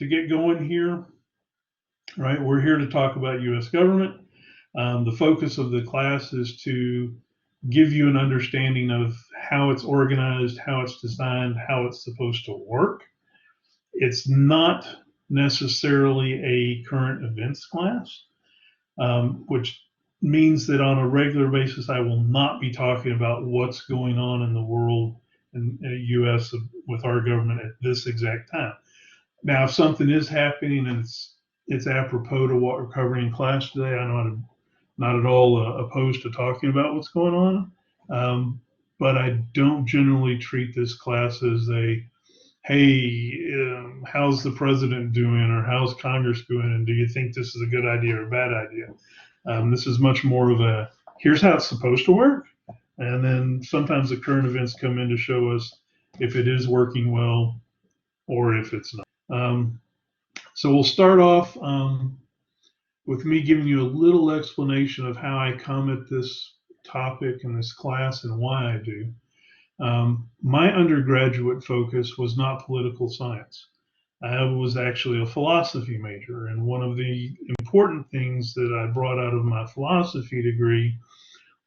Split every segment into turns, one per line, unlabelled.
to get going here, right, we're here to talk about U.S. government. The focus of the class is to give you an understanding of how it's organized, how it's designed, how it's supposed to work. It's not necessarily a current events class, which means that on a regular basis, I will not be talking about what's going on in the world and U.S. with our government at this exact time. Now, if something is happening and it's apropos to what we're covering in class today, I'm not at all opposed to talking about what's going on. But I don't generally treat this class as a, hey, how's the president doing, or how's Congress doing, and do you think this is a good idea or a bad idea? This is much more of a, here's how it's supposed to work. And then sometimes the current events come in to show us if it is working well or if it's not. So we'll start off with me giving you a little explanation of how I come at this topic in this class and why I do. My undergraduate focus was not political science. I was actually a philosophy major, and one of the important things that I brought out of my philosophy degree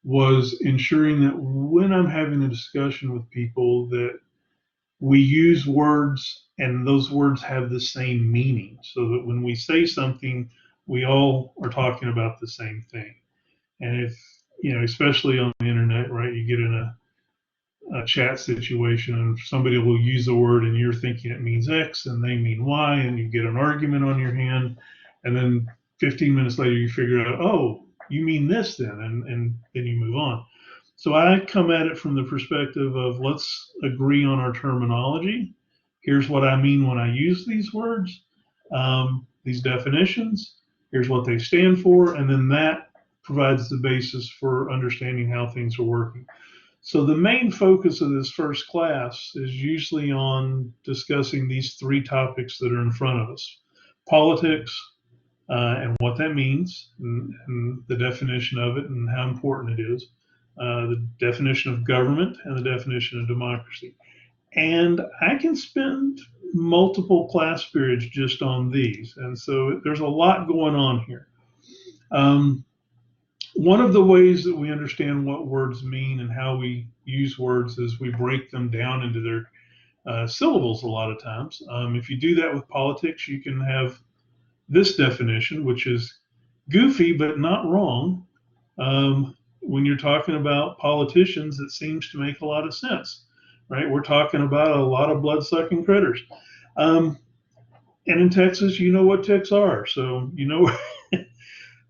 was ensuring that when I'm having a discussion with people that we use words and those words have the same meaning, so that when we say something, we all are talking about the same thing. And if, especially on the internet, right, you get in a chat situation and somebody will use a word and you're thinking it means X and they mean Y, and you get an argument on your hand, and then 15 minutes later you figure out, oh, you mean this then, and then you move on. So I come at it from the perspective of, let's agree on our terminology. Here's what I mean when I use these words, these definitions. Here's what they stand for, and then that provides the basis for understanding how things are working. So the main focus of this first class is usually on discussing these three topics that are in front of us: politics, and what that means, and the definition of it and how important it is, the definition of government, and the definition of democracy. And I can spend multiple class periods just on these. And so there's a lot going on here. One of the ways that we understand what words mean and how we use words is we break them down into their syllables a lot of times. If you do that with politics, you can have this definition, which is goofy but not wrong. When you're talking about politicians, it seems to make a lot of sense, right? We're talking about a lot of blood-sucking critters. And in Texas, you know what ticks are, so you know.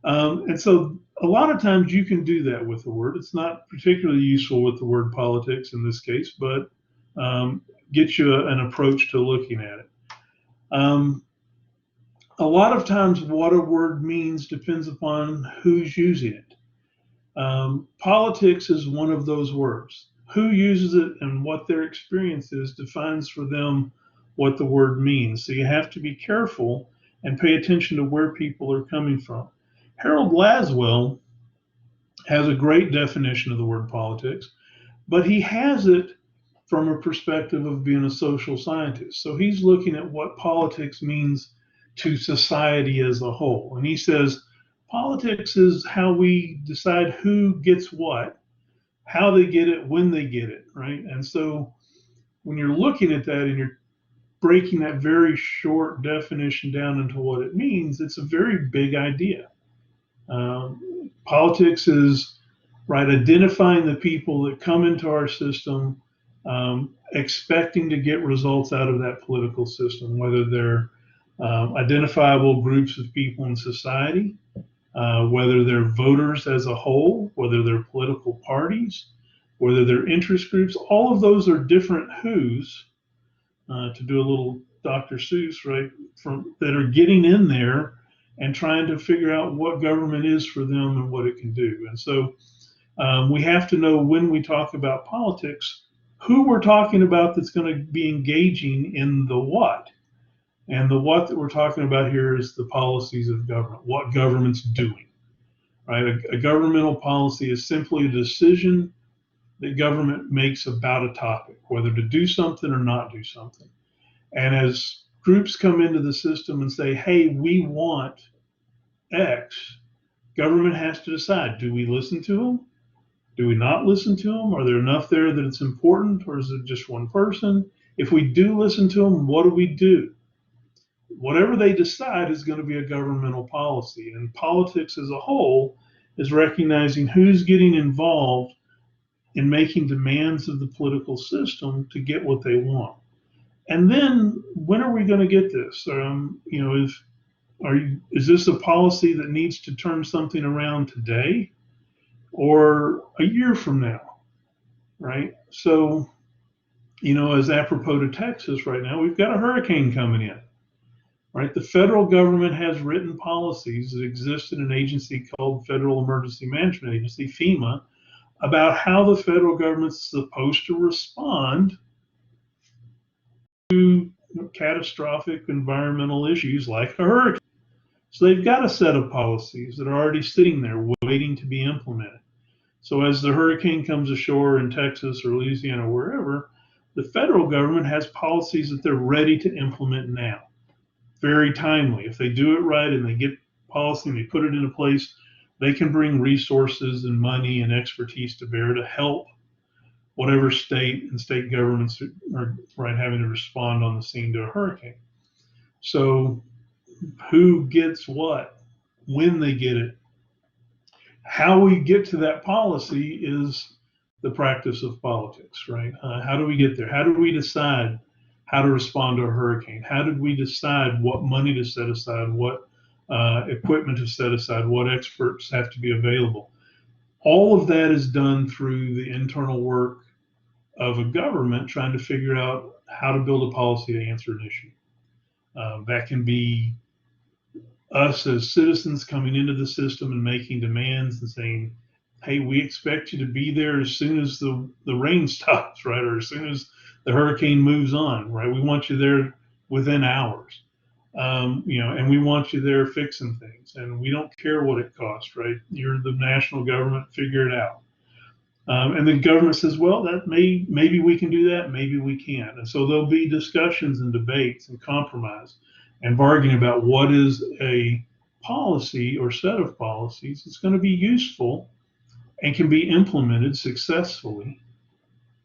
And so a lot of times you can do that with the word. It's not particularly useful with the word politics in this case, but get you an approach to looking at it. A lot of times what a word means depends upon who's using it. Politics is one of those words. Who uses it and what their experience is defines for them what the word means. So you have to be careful and pay attention to where people are coming from. Harold Laswell has a great definition of the word politics, but he has it from a perspective of being a social scientist. So he's looking at what politics means to society as a whole. And he says, politics is how we decide who gets what, how they get it, when they get it, right? And so when you're looking at that and you're breaking that very short definition down into what it means, it's a very big idea. Politics is, right, identifying the people that come into our system, expecting to get results out of that political system, whether they're identifiable groups of people in society, whether they're voters as a whole, whether they're political parties, whether they're interest groups. All of those are different who's, to do a little Dr. Seuss, right, that are getting in there and trying to figure out what government is for them and what it can do. And so we have to know, when we talk about politics, who we're talking about that's going to be engaging in the what. And the what that we're talking about here is the policies of government, what government's doing, right? A governmental policy is simply a decision that government makes about a topic, whether to do something or not do something. And as groups come into the system and say, hey, we want X, government has to decide, do we listen to them? Do we not listen to them? Are there enough there that it's important, or is it just one person? If we do listen to them, what do we do? Whatever they decide is going to be a governmental policy. And politics as a whole is recognizing who's getting involved in making demands of the political system to get what they want. And then when are we going to get this? Is this a policy that needs to turn something around today or a year from now, right? So, as apropos to Texas right now, we've got a hurricane coming in, right? The federal government has written policies that exist in an agency called Federal Emergency Management Agency, FEMA, about how the federal government's supposed to respond to catastrophic environmental issues like a hurricane. So they've got a set of policies that are already sitting there waiting to be implemented. So as the hurricane comes ashore in Texas or Louisiana or wherever, the federal government has policies that they're ready to implement now. Very timely. If they do it right and they get policy and they put it into place, they can bring resources and money and expertise to bear to help whatever state and state governments are having to respond on the scene to a hurricane. So who gets what, when they get it, how we get to that policy is the practice of politics, right? How do we get there? How do we decide how to respond to a hurricane? How did we decide what money to set aside, what equipment to set aside, what experts have to be available? All of that is done through the internal work of a government trying to figure out how to build a policy to answer an issue. That can be us as citizens coming into the system and making demands and saying, hey, we expect you to be there as soon as the rain stops, right? Or as soon as the hurricane moves on, right? We want you there within hours, and we want you there fixing things, and we don't care what it costs, right? You're the national government, figure it out. And the government says, well, that maybe we can do that, maybe we can't. And so there'll be discussions and debates and compromise and bargaining about what is a policy or set of policies that's going to be useful and can be implemented successfully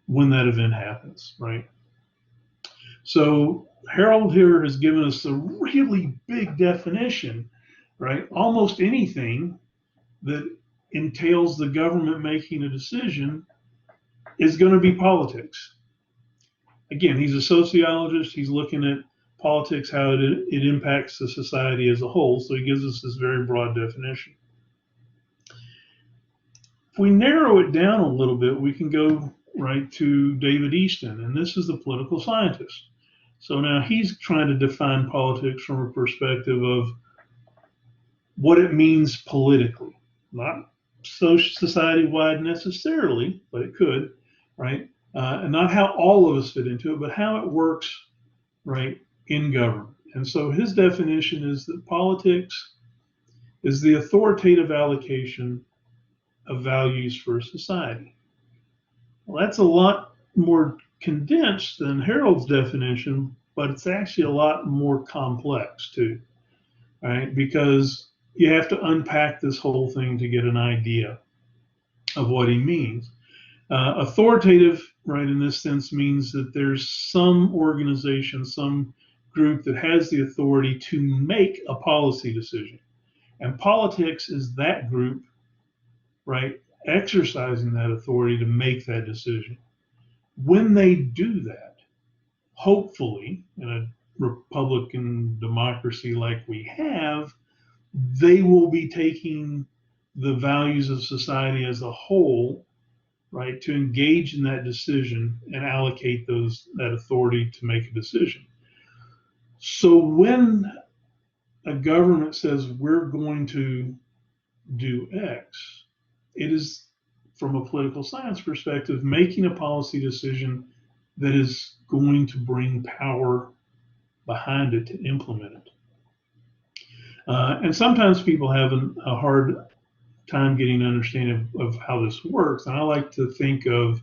when that event happens, right? So Harold here has given us a really big definition, right? Almost anything that entails the government making a decision is going to be politics. Again, he's a sociologist. He's looking at politics, how it impacts the society as a whole. So he gives us this very broad definition. If we narrow it down a little bit, we can go right to David Easton, and this is the political scientist. So now he's trying to define politics from a perspective of what it means politically, not society-wide necessarily, but it could, right? And not how all of us fit into it, but how it works, right, in government. And so his definition is that politics is the authoritative allocation of values for a society. Well, that's a lot more condensed than Harold's definition, but it's actually a lot more complex too, right? Because you have to unpack this whole thing to get an idea of what he means. Authoritative, right, in this sense means that there's some organization, some group that has the authority to make a policy decision. And politics is that group, right, exercising that authority to make that decision. When they do that, hopefully, in a Republican democracy like we have, they will be taking the values of society as a whole, right, to engage in that decision and allocate that authority to make a decision. So when a government says we're going to do X, it is, from a political science perspective, making a policy decision that is going to bring power behind it to implement it. And sometimes people have a hard time getting an understanding of how this works. And I like to think of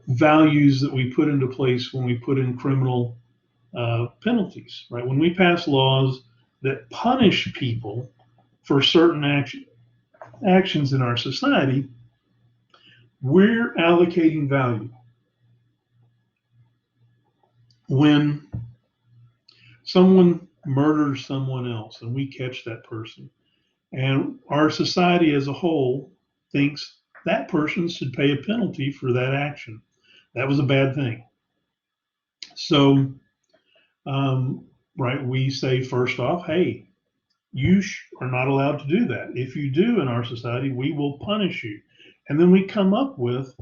values that we put into place when we put in criminal penalties, right? When we pass laws that punish people for certain actions in our society, we're allocating value. When someone murders someone else and we catch that person, and our society as a whole thinks that person should pay a penalty for that action, that was a bad thing. So, right, we say first off, hey, you are not allowed to do that. If you do in our society, we will punish you. And then we come up with,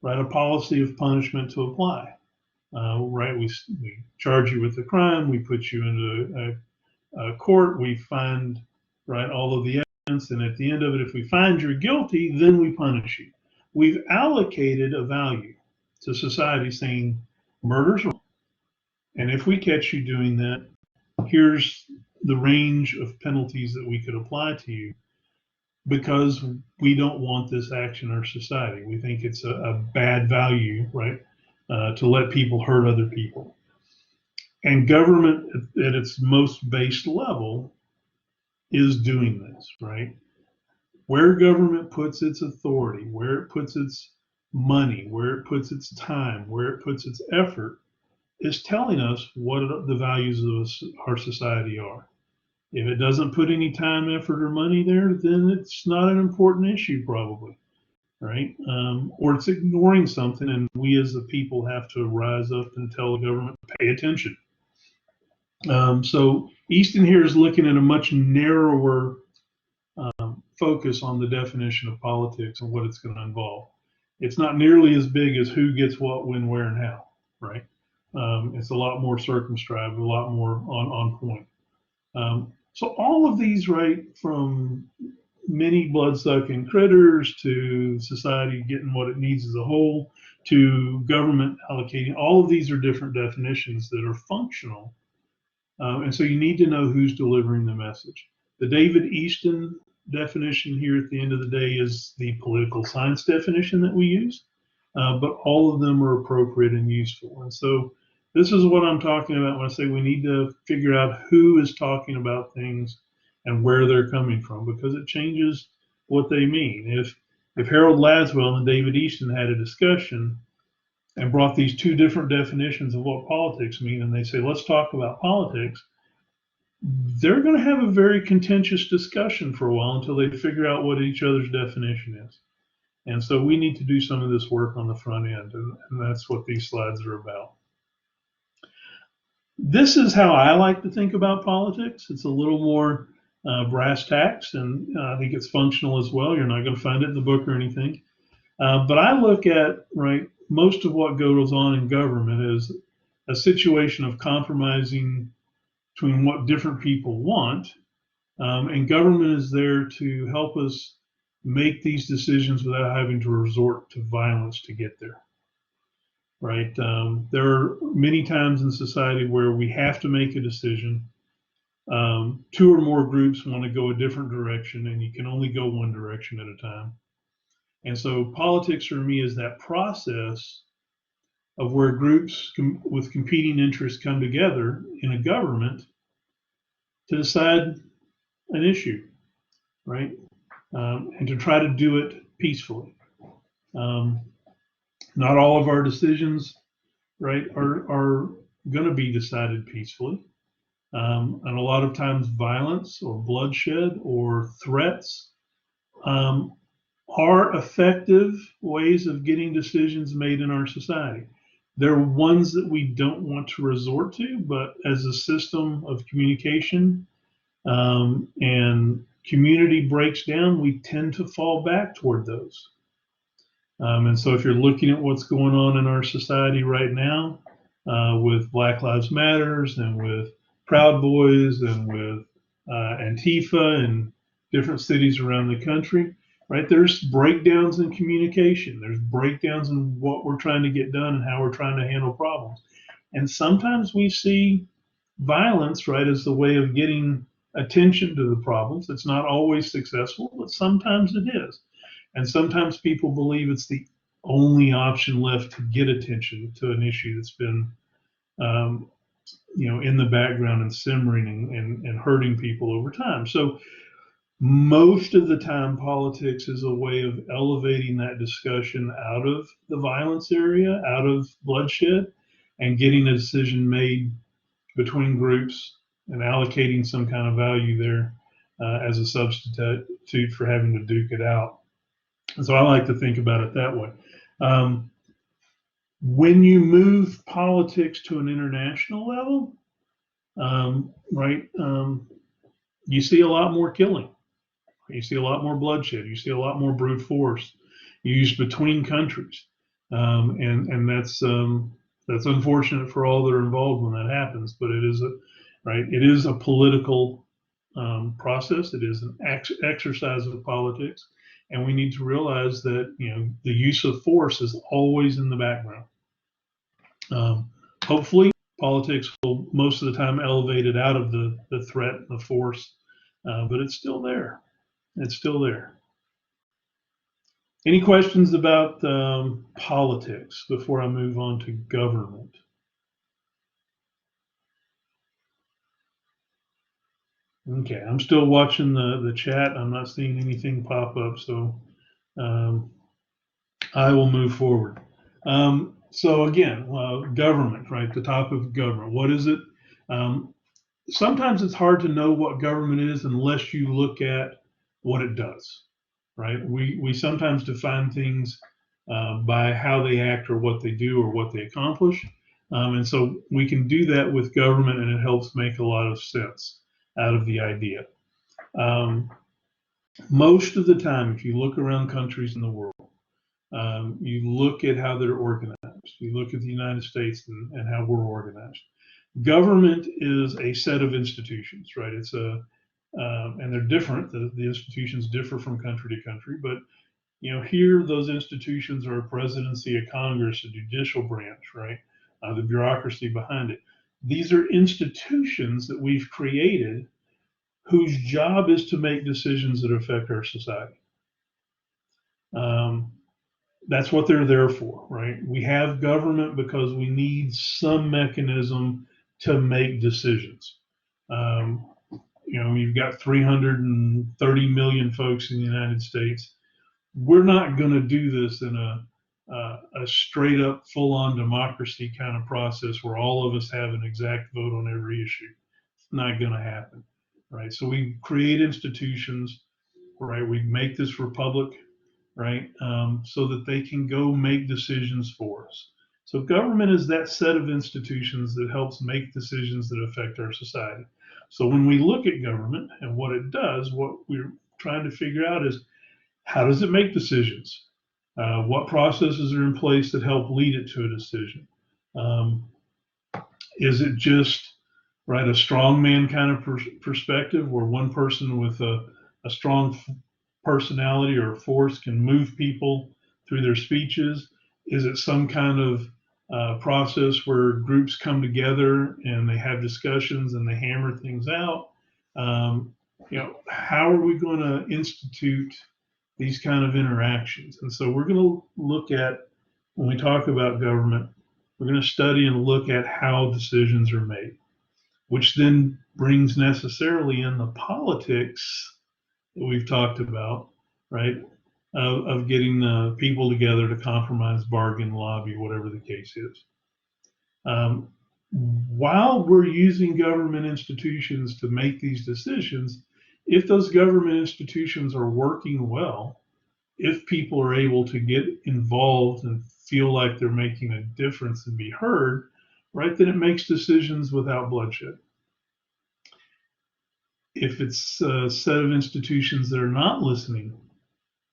right, a policy of punishment to apply. Right, we charge you with the crime, we put you into a court, we find, right, all of the evidence, and at the end of it, if we find you're guilty, then we punish you. We've allocated a value to society saying murder's wrong, and if we catch you doing that, here's the range of penalties that we could apply to you, because we don't want this action in our society. We think it's a bad value, right, to let people hurt other people. And government at its most base level is doing this, right? Where government puts its authority, where it puts its money, where it puts its time, where it puts its effort, is telling us what the values of our society are. If it doesn't put any time, effort, or money there, then it's not an important issue, probably, right? Or it's ignoring something, and we as the people have to rise up and tell the government to pay attention. So Easton here is looking at a much narrower focus on the definition of politics and what it's going to involve. It's not nearly as big as who gets what, when, where, and how, right? It's a lot more circumscribed, a lot more on point. So all of these, right, from many blood-sucking critters to society getting what it needs as a whole to government allocating, all of these are different definitions that are functional. And so you need to know who's delivering the message. The David Easton definition here at the end of the day is the political science definition that we use, but all of them are appropriate and useful. And so this is what I'm talking about when I say we need to figure out who is talking about things and where they're coming from, because it changes what they mean. If Harold Laswell and David Easton had a discussion and brought these two different definitions of what politics mean, and they say, let's talk about politics, they're going to have a very contentious discussion for a while until they figure out what each other's definition is. And so we need to do some of this work on the front end, and that's what these slides are about. This is how I like to think about politics. It's a little more brass tacks, and I think it's functional as well. You're not going to find it in the book or anything. But I look at, right, most of what goes on in government is a situation of compromising between what different people want, and government is there to help us make these decisions without having to resort to violence to get there, right? There are many times in society where we have to make a decision. Two or more groups want to go a different direction, and you can only go one direction at a time. And so politics for me is that process of where groups with competing interests come together in a government to decide an issue, right? And to try to do it peacefully. Not all of our decisions, right, are going to be decided peacefully. And a lot of times violence or bloodshed or threats are effective ways of getting decisions made in our society. They're ones that we don't want to resort to, but as a system of communication and community breaks down, we tend to fall back toward those. And so if you're looking at what's going on in our society right now with Black Lives Matters and with Proud Boys and with Antifa and different cities around the country, right, there's breakdowns in communication. There's breakdowns in what we're trying to get done and how we're trying to handle problems. And sometimes we see violence, right, as the way of getting attention to the problems. It's not always successful, but sometimes it is. And sometimes people believe it's the only option left to get attention to an issue that's been in the background and simmering and hurting people over time. So most of the time, politics is a way of elevating that discussion out of the violence area, out of bloodshed, and getting a decision made between groups and allocating some kind of value there as a substitute for having to duke it out. And so I like to think about it that way. When you move politics to an international level, right, you see a lot more killing. You see a lot more bloodshed. You see a lot more brute force used between countries, and that's unfortunate for all that are involved when that happens. But it is a political process. It is an exercise of politics, and we need to realize that the use of force is always in the background. Hopefully, politics will most of the time elevate it out of the threat and the force, but it's still there. It's still there. Any questions about politics before I move on to government? Okay, I'm still watching the chat. I'm not seeing anything pop up, so I will move forward. So again, government, right? The topic of government. What is it? Sometimes it's hard to know what government is unless you look at what it does, right? We sometimes define things by how they act or what they do or what they accomplish. And so we can do that with government, and it helps make a lot of sense out of the idea. Most of the time, if you look around countries in the world, you look at how they're organized. You look at the United States and how we're organized. Government is a set of institutions, right? And they're different. The institutions differ from country to country, but here those institutions are a presidency, a Congress, a judicial branch, right? The bureaucracy behind it. These are institutions that we've created whose job is to make decisions that affect our society. That's what they're there for, right? We have government because we need some mechanism to make decisions. You've got 330 million folks in the United States. We're not going to do this in a straight up full on democracy kind of process where all of us have an exact vote on every issue. It's not going to happen, right? So we create institutions, right? We make this republic, right? So that they can go make decisions for us. So government is that set of institutions that helps make decisions that affect our society. So when we look at government and what it does, what we're trying to figure out is how does it make decisions? What processes are in place that help lead it to a decision? Is it just right a strongman kind of perspective where one person with a strong personality or force can move people through their speeches? Is it some kind of process where groups come together and they have discussions and they hammer things out? How are we going to institute these kind of interactions? And so we're going to look at, when we talk about government, we're going to study and look at how decisions are made, which then brings necessarily in the politics that we've talked about, right? Of getting people together to compromise, bargain, lobby, whatever the case is. While we're using government institutions to make these decisions, if those government institutions are working well, if people are able to get involved and feel like they're making a difference and be heard, right, then it makes decisions without bloodshed. If it's a set of institutions that are not listening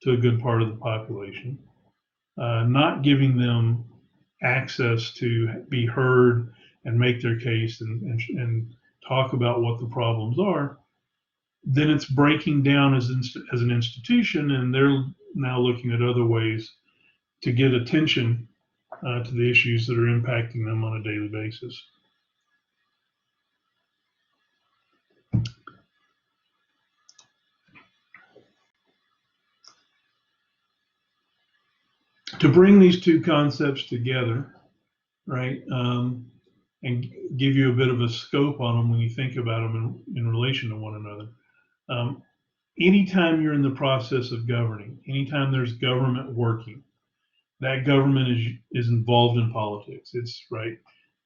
to a good part of the population, not giving them access to be heard and make their case and talk about what the problems are, then it's breaking down as an institution, and they're now looking at other ways to get attention to the issues that are impacting them on a daily basis. To bring these two concepts together, right? and give you a bit of a scope on them when you think about them in relation to one another. Anytime you're in the process of governing, anytime there's government working, that government is involved in politics. It's right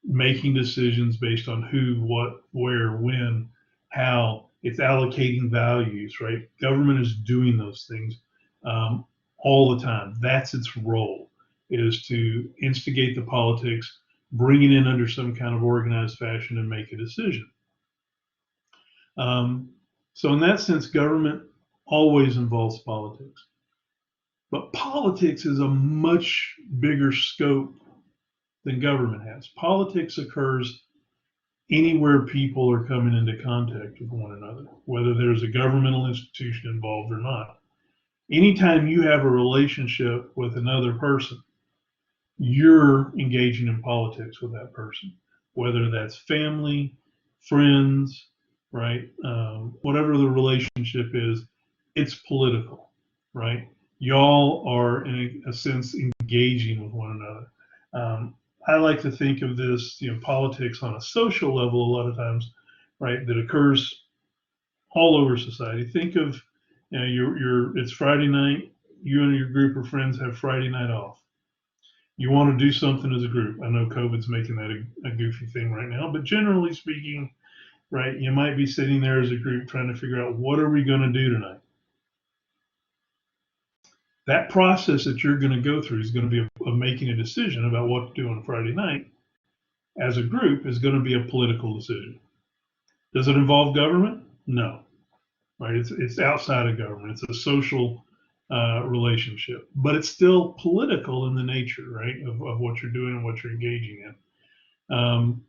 making decisions based on who, what, where, when, how. It's allocating values. Right, government is doing those things all the time. That's its role, is to instigate the politics, bring it in under some kind of organized fashion, and make a decision. So in that sense, government always involves politics. But politics is a much bigger scope than government has. Politics occurs anywhere people are coming into contact with one another, whether there's a governmental institution involved or not. Anytime you have a relationship with another person, you're engaging in politics with that person, whether that's family, friends, right? Whatever the relationship is, it's political, right? Y'all are, in a sense, engaging with one another. I like to think of this, politics on a social level a lot of times, right? That occurs all over society. Think of, it's Friday night. You and your group of friends have Friday night off. You want to do something as a group. I know COVID's making that a goofy thing right now, but generally speaking, right, you might be sitting there as a group trying to figure out, what are we going to do tonight? That process that you're going to go through is going to be of making a decision about what to do on Friday night as a group is going to be a political decision. Does it involve government? No, right? It's outside of government. It's a social relationship, but it's still political in the nature, right, of what you're doing and what you're engaging in.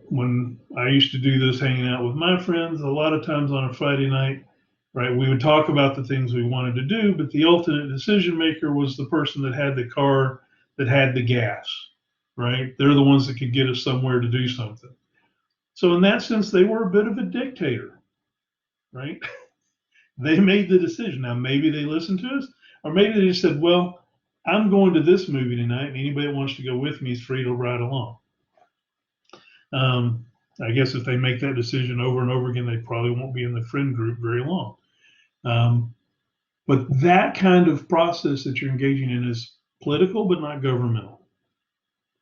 When I used to do this hanging out with my friends, a lot of times on a Friday night, right, we would talk about the things we wanted to do, but the ultimate decision maker was the person that had the car that had the gas, right? They're the ones that could get us somewhere to do something. So in that sense, they were a bit of a dictator, right? They made the decision. Now, maybe they listened to us, or maybe they just said, well, I'm going to this movie tonight, and anybody that wants to go with me is free to ride along. I guess if they make that decision over and over again, they probably won't be in the friend group very long. But that kind of process that you're engaging in is political, but not governmental,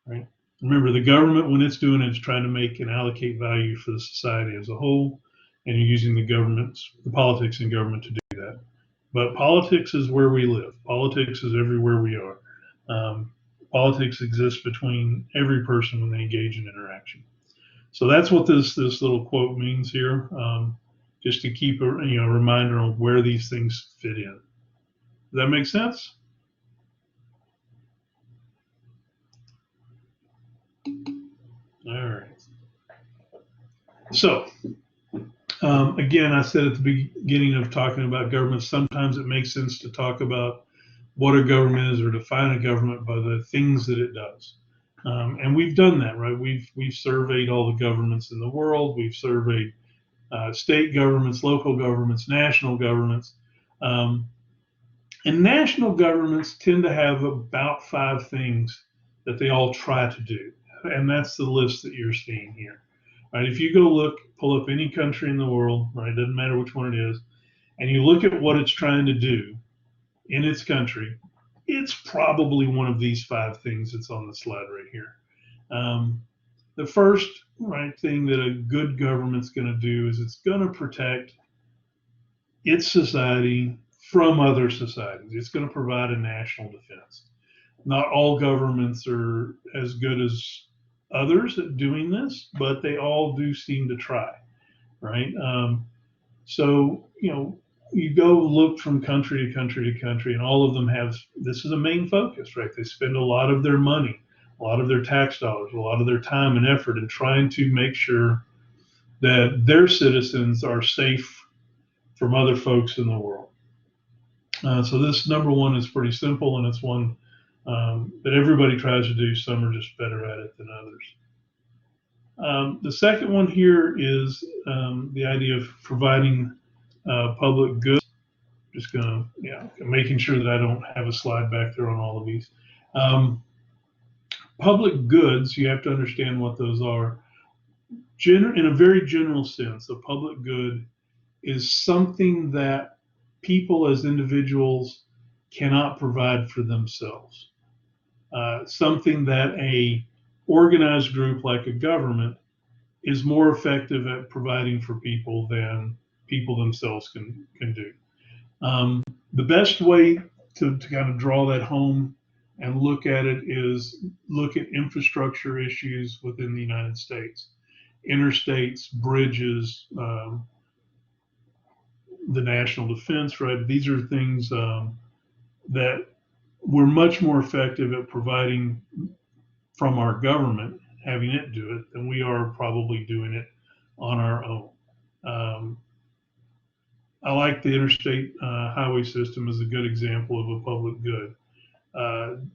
right? Remember, the government, when it's doing it, is trying to make and allocate value for the society as a whole, and you're using the politics in government to do that. But politics is where we live. Politics is everywhere we are. Politics exists between every person when they engage in interaction. So that's what this little quote means here, just to keep a reminder on where these things fit in. Does that make sense? All right. So again, I said at the beginning of talking about government, sometimes it makes sense to talk about what a government is or define a government by the things that it does. And we've done that, right? We've surveyed all the governments in the world. We've surveyed state governments, local governments, national governments. And national governments tend to have about 5 things that they all try to do. And that's the list that you're seeing here. Right? If you go pull up any country in the world, right? It doesn't matter which one it is, and you look at what it's trying to do in its country, it's probably one of these 5 things that's on the slide right here. The first thing that a good government's going to do is it's going to protect its society from other societies. It's going to provide a national defense. Not all governments are as good as others at doing this, but they all do seem to try, right? So, you go look from country to country to country, and all of them have, this is a main focus, right? They spend a lot of their money, a lot of their tax dollars, a lot of their time and effort in trying to make sure that their citizens are safe from other folks in the world. So this number one is pretty simple, and it's one that everybody tries to do. Some are just better at it than others. The second one here is the idea of providing public goods. Just making sure that I don't have a slide back there on all of these. Public goods, you have to understand what those are. In a very general sense, a public good is something that people as individuals cannot provide for themselves. Something that a organized group like a government is more effective at providing for people than people themselves can do. The best way to kind of draw that home and look at it is look at infrastructure issues within the United States, interstates, bridges, the national defense, right? These are things that we're much more effective at providing from our government, having it do it, than we are probably doing it on our own. I like the interstate highway system as a good example of a public good.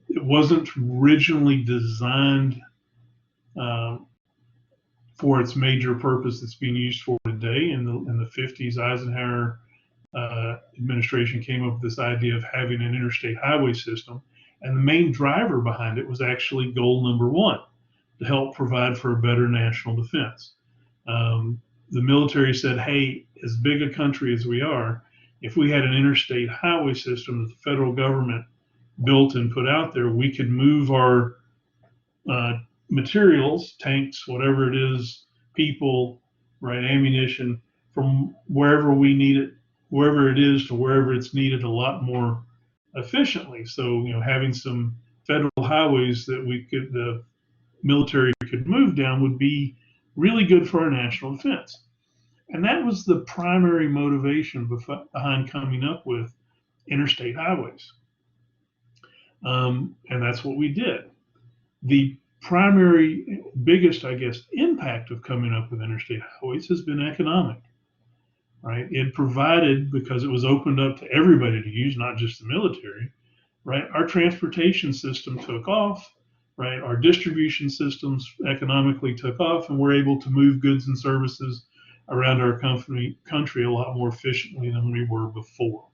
It wasn't originally designed for its major purpose that's being used for today. In the 50s, Eisenhower administration came up with this idea of having an interstate highway system. And the main driver behind it was actually goal number one, to help provide for a better national defense. The military said, hey, as big a country as we are, if we had an interstate highway system that the federal government built and put out there, we could move our materials, tanks, whatever it is, people, right, ammunition, from wherever we need it, wherever it is, to wherever it's needed a lot more efficiently. So, having some federal highways that the military could move down would be really good for our national defense. And that was the primary motivation behind coming up with interstate highways. And that's what we did. The primary, biggest, I guess, impact of coming up with interstate highways has been economic, right? It provided, because it was opened up to everybody to use, not just the military, right? Our transportation system took off, right? Our distribution systems economically took off, and we're able to move goods and services around our country a lot more efficiently than we were before.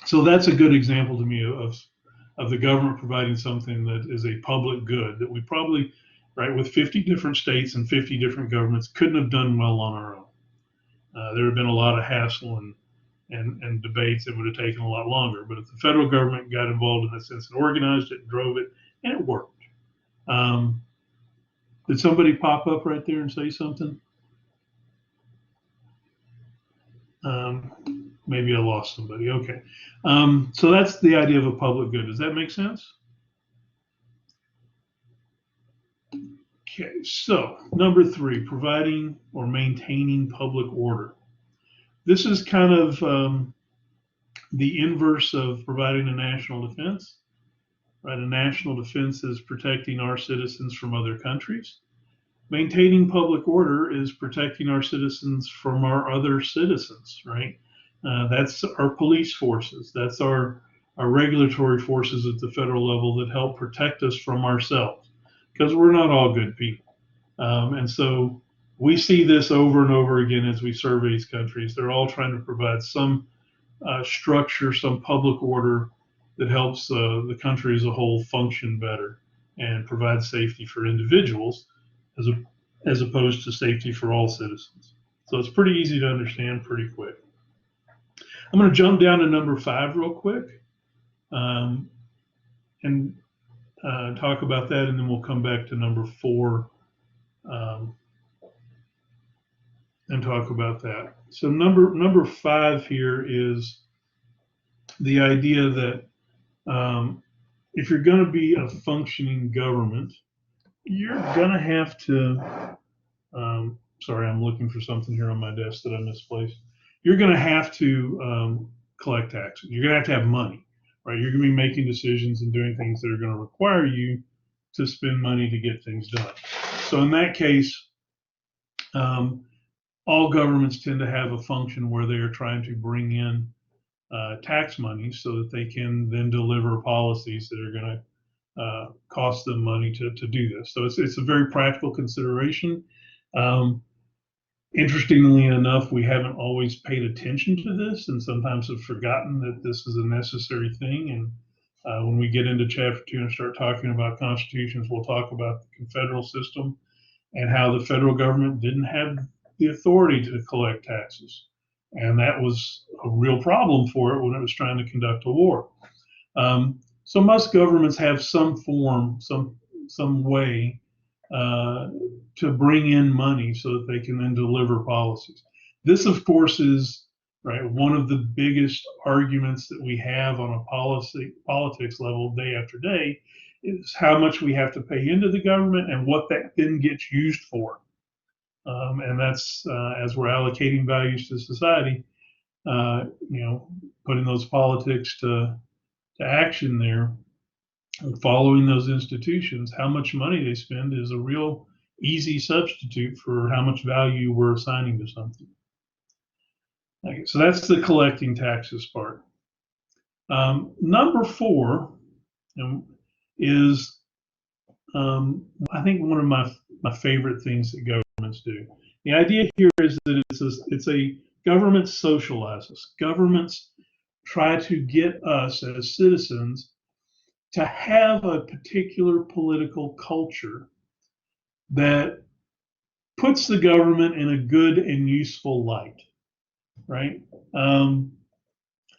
So that's a good example to me of the government providing something that is a public good that we probably, right, with 50 different states and 50 different governments, couldn't have done well on our own. There have been a lot of hassle and debates that would have taken a lot longer. But if the federal government got involved in that sense and organized it, drove it, and it worked. Did somebody pop up right there and say something? Maybe I lost somebody. Okay. So that's the idea of a public good. Does that make sense? Okay. So number 3, providing or maintaining public order. This is kind of the inverse of providing a national defense. Right? A national defense is protecting our citizens from other countries. Maintaining public order is protecting our citizens from our other citizens, right? That's our police forces. That's our regulatory forces at the federal level that help protect us from ourselves, because we're not all good people. And so we see this over and over again as we survey these countries. They're all trying to provide some structure, some public order that helps the country as a whole function better and provide safety for individuals as opposed to safety for all citizens. So it's pretty easy to understand pretty quick. I'm going to jump down to number 5 real quick and talk about that, and then we'll come back to number 4 and talk about that. So number 5 here is the idea that if you're going to be a functioning government, you're going to have to, sorry, I'm looking for something here on my desk that I misplaced. You're going to have to collect taxes. You're going to have money, right? You're going to be making decisions and doing things that are going to require you to spend money to get things done. So in that case, all governments tend to have a function where they are trying to bring in tax money so that they can then deliver policies that are going to cost them money to do this. So it's a very practical consideration. Interestingly enough, we haven't always paid attention to this, and sometimes have forgotten that this is a necessary thing. When we get into chapter 2 and start talking about constitutions, we'll talk about the confederal system and how the federal government didn't have the authority to collect taxes. And that was a real problem for it when it was trying to conduct a war. So most governments have some form, some way to bring in money so that they can then deliver policies. This, of course, is right one of the biggest arguments that we have on a politics level day after day is how much we have to pay into the government and what that then gets used for. And that's as we're allocating values to society, putting those politics to action there, following those institutions, how much money they spend is a real easy substitute for how much value we're assigning to something. Okay, so that's the collecting taxes part. Number 4 is, I think, one of my favorite things that governments do. The idea here is that it's a government socializes. Governments try to get us as citizens to have a particular political culture that puts the government in a good and useful light, right?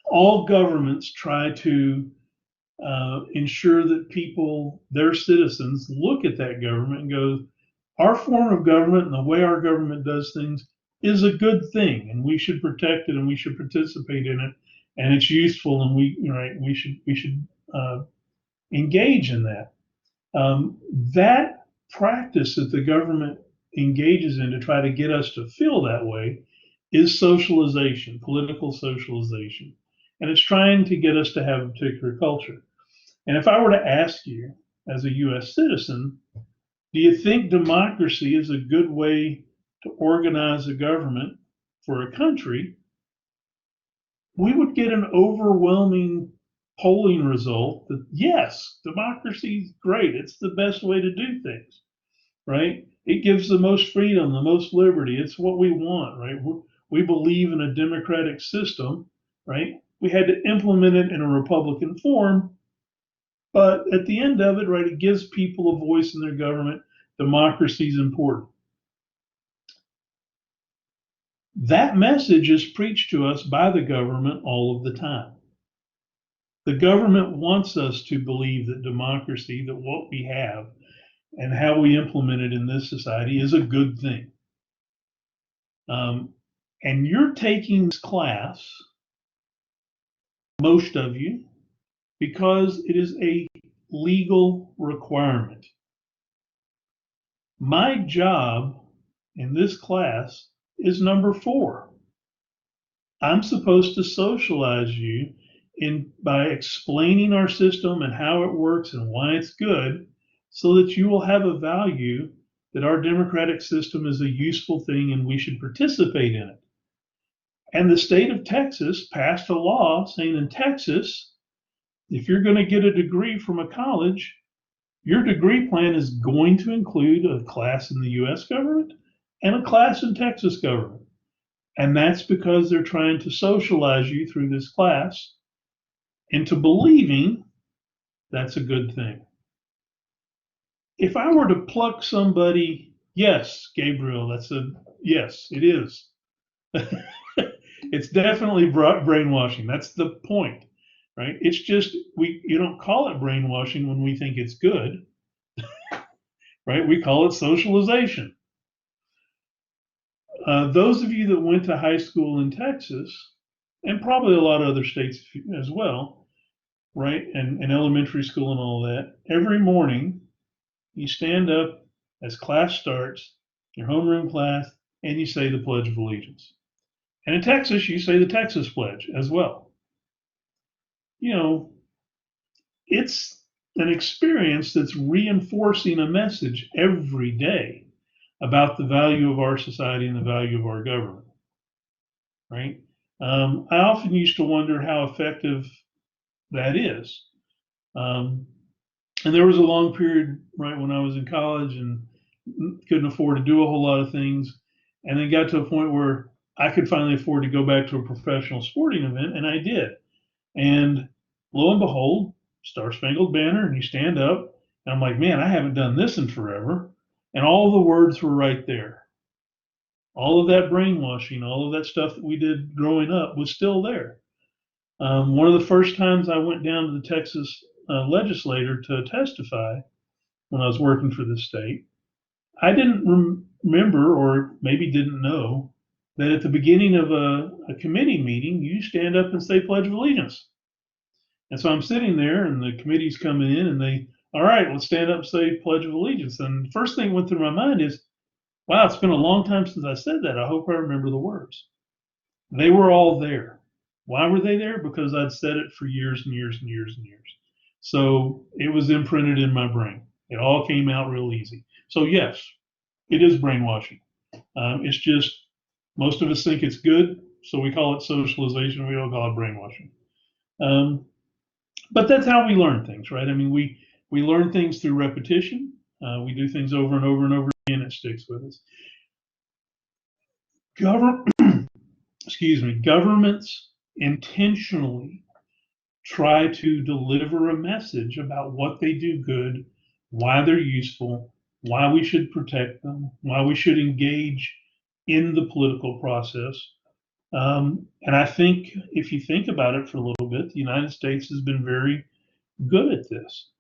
All governments try to ensure that people, their citizens, look at that government and go, our form of government and the way our government does things is a good thing, and we should protect it and we should participate in it, and it's useful, and we should engage in that. That practice that the government engages in to try to get us to feel that way is socialization, political socialization. And it's trying to get us to have a particular culture. And if I were to ask you, as a US citizen, do you think democracy is a good way to organize a government for a country? We would get an overwhelming polling result that yes, democracy is great. It's the best way to do things, right? It gives the most freedom, the most liberty. It's what we want, right? We believe in a democratic system, right? We had to implement it in a Republican form, but at the end of it, right, it gives people a voice in their government. Democracy is important. That message is preached to us by the government all of the time. The government wants us to believe that democracy, that what we have and how we implement it in this society is a good thing. And you're taking this class, most of you, because it is a legal requirement. My job in this class is number 4. I'm supposed to socialize you by explaining our system and how it works and why it's good, so that you will have a value that our democratic system is a useful thing and we should participate in it. And the state of Texas passed a law saying in Texas, if you're going to get a degree from a college, your degree plan is going to include a class in the US government and a class in Texas government. And that's because they're trying to socialize you through this class into believing that's a good thing. If I were to pluck somebody, yes, Gabriel, yes, it is. It's definitely brainwashing. That's the point, right? It's just, you don't call it brainwashing when we think it's good, right? We call it socialization. Those of you that went to high school in Texas, and probably a lot of other states as well, right? And elementary school and all that, every morning you stand up as class starts, your homeroom class, and you say the Pledge of Allegiance. And in Texas, you say the Texas Pledge as well. You know, it's an experience that's reinforcing a message every day about the value of our society and the value of our government, right? I often used to wonder how effective that is. And there was a long period, right, when I was in college and couldn't afford to do a whole lot of things, and then got to a point where I could finally afford to go back to a professional sporting event, and I did. And lo and behold, Star Spangled Banner, and you stand up, and I'm like, man, I haven't done this in forever. And all the words were right there. All of that brainwashing, all of that stuff that we did growing up was still there. One of the first times I went down to the Texas legislature to testify when I was working for the state, I didn't remember, or maybe didn't know, that at the beginning of a committee meeting, you stand up and say Pledge of Allegiance. And so I'm sitting there, and the committee's coming in, and they, all right, let's stand up and say Pledge of Allegiance. And the first thing that went through my mind is, wow, it's been a long time since I said that. I hope I remember the words. They were all there. Why were they there? Because I'd said it for years and years and years and years. So it was imprinted in my brain. It all came out real easy. So yes, it is brainwashing. It's just most of us think it's good, so we call it socialization. We don't call it brainwashing. But that's how we learn things, right? I mean, we learn things through repetition. We do things over and over and over again. It sticks with us. Governments intentionally try to deliver a message about what they do good, why they're useful, why we should protect them, why we should engage in the political process. And I think if you think about it for a little bit, the United States has been very good at this,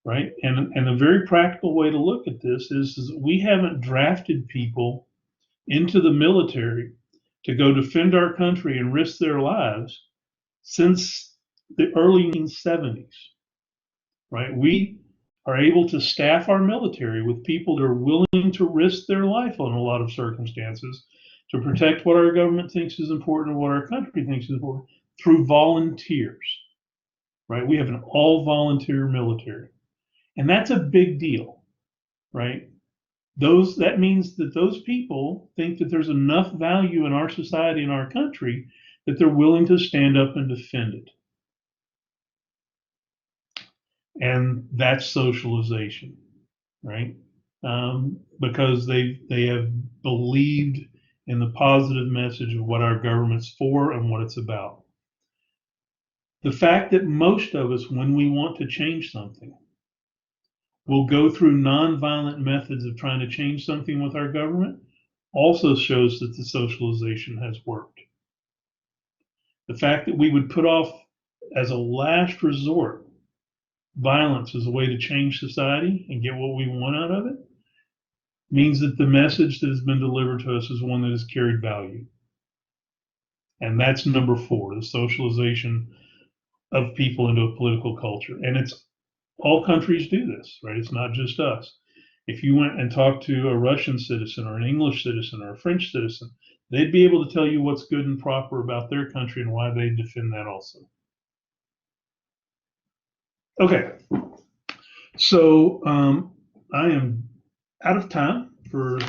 right? And a very practical way to look at this is we haven't drafted people into the military to go defend our country and risk their lives since the early 1970s, right? We are able to staff our military with people that are willing to risk their life on a lot of circumstances to protect what our government thinks is important and what our country thinks is important through volunteers, right? We have an all volunteer military. And that's a big deal, right? That means that those people think that there's enough value in our society and our country that they're willing to stand up and defend it. And that's socialization, right? Because they have believed in the positive message of what our government's for and what it's about. The fact that most of us, when we want to change something, will go through nonviolent methods of trying to change something with our government also shows that the socialization has worked. The fact that we would put off, as a last resort, violence as a way to change society and get what we want out of it means that the message that has been delivered to us is one that has carried value. And that's number 4, the socialization of people into a political culture. And it's all countries do this, right? It's not just us. If you went and talked to a Russian citizen or an English citizen or a French citizen, they'd be able to tell you what's good and proper about their country and why they defend that also. Okay, so I am out of time for